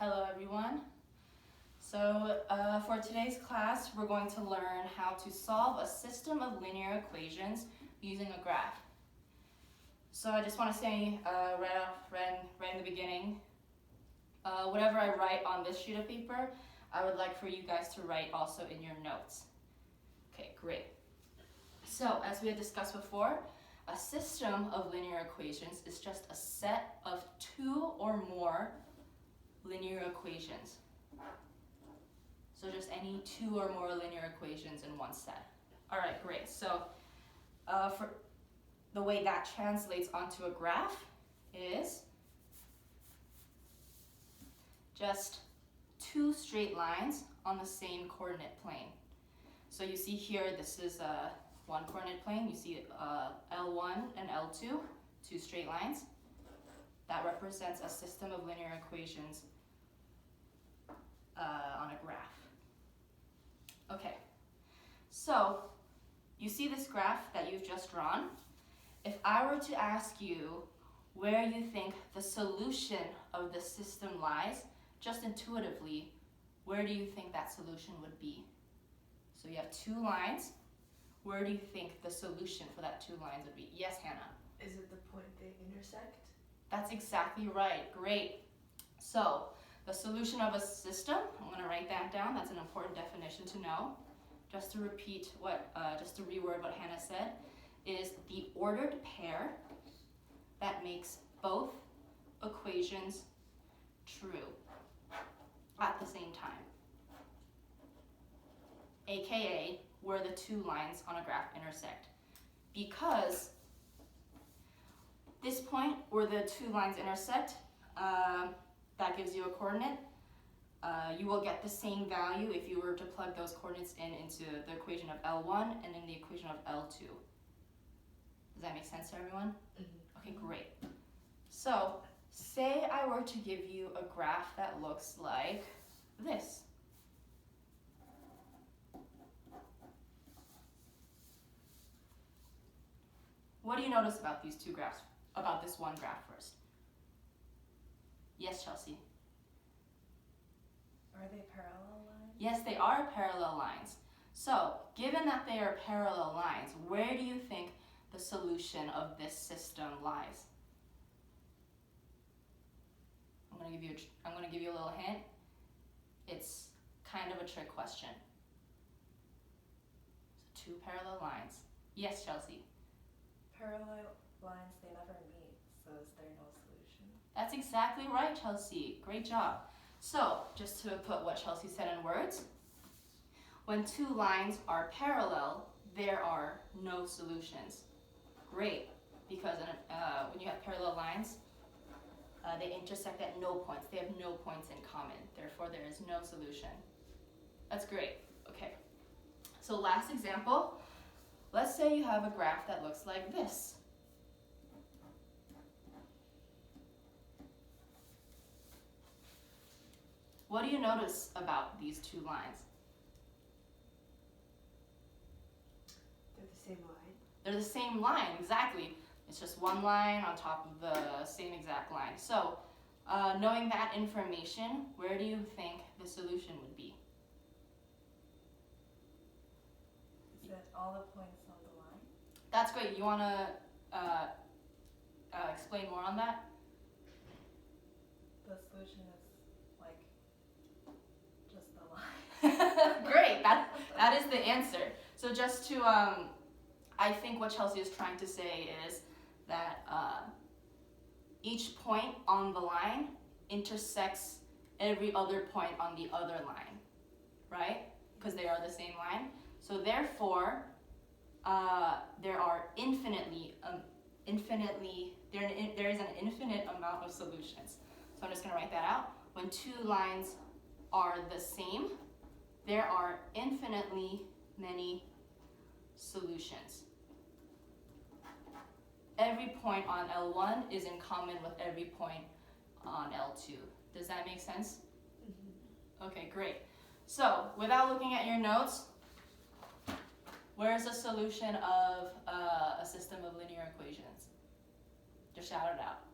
Hello everyone. So for today's class, we're going to learn how to solve a system of linear equations using a graph. So I just want to say right in the beginning, whatever I write on this sheet of paper, I would like for you guys to write also in your notes. Okay, great. So as we had discussed before, a system of linear equations is just a set of two or more linear equations. So just any two or more linear equations in one set. All right, great. So for the way that translates onto a graph is just two straight lines on the same coordinate plane. So you see here, this is one coordinate plane. You see L1 and L2, two straight lines. That represents a system of linear equations on a graph. Okay, so you see this graph that you've just drawn. If I were to ask you where you think the solution of the system lies, just intuitively, where do you think that solution would be? So you have two lines. Where do you think the solution for that two lines would be? Yes, Hannah? Is it the point they intersect? That's exactly right. Great. So the solution of a system, I'm going to write that down. That's an important definition to know. Just to repeat just to reword what Hannah said, is the ordered pair that makes both equations true at the same time. AKA, where the two lines on a graph intersect. Because this point where the two lines intersect, that gives you a coordinate. You will get the same value if you were to plug those coordinates into the equation of L1 and in the equation of L2. Does that make sense to everyone? Mm-hmm. Okay, great. So, say I were to give you a graph that looks like this. What do you notice about these two graphs, about this one graph first? Yes, Chelsea? Are they parallel lines? Yes, they are parallel lines. So, given that they are parallel lines, where do you think the solution of this system lies? I'm going to give you a little hint. It's kind of a trick question. So, two parallel lines. Yes, Chelsea? Parallel lines, they never meet, so is there no solution? That's exactly right, Chelsea. Great job. So, just to put what Chelsea said in words, when two lines are parallel, there are no solutions. Great, because when you have parallel lines, they intersect at no points. They have no points in common. Therefore, there is no solution. That's great. Okay. So last example, let's say you have a graph that looks like this. What do you notice about these two lines? They're the same line. They're the same line, exactly. It's just one line on top of the same exact line. So, knowing that information, where do you think the solution would be? Is that all the points on the line? That's great. You want to explain more on that? The solution is like just the line. Great. That is the answer. So just to, I think what Chelsea is trying to say is that each point on the line intersects every other point on the other line, right? Because they are the same line. So therefore, there are there is an infinite amount of solutions. So I'm just going to write that out. When two lines are the same, there are infinitely many solutions. Every point on L1 is in common with every point on L2. Does that make sense? Mm-hmm. Okay, great. So, without looking at your notes, where's the solution of a system of linear equations? Just shout it out.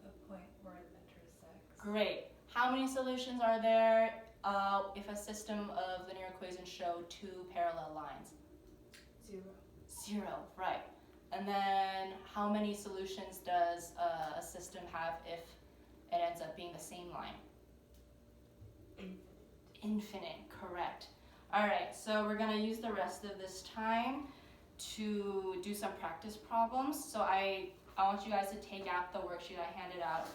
The point where it intersects. Great. how many solutions are there if a system of linear equations show two parallel lines? 0. 0, right. And then how many solutions does a system have if it ends up being the same line? Infinite, correct. Alright, so we're going to use the rest of this time to do some practice problems. So I want you guys to take out the worksheet I handed out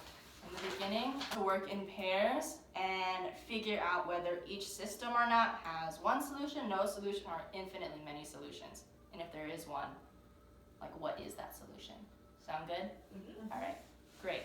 in the beginning to work in pairs and figure out whether each system or not has one solution, no solution, or infinitely many solutions. And if there is one, like what is that solution? Sound good? Alright, great.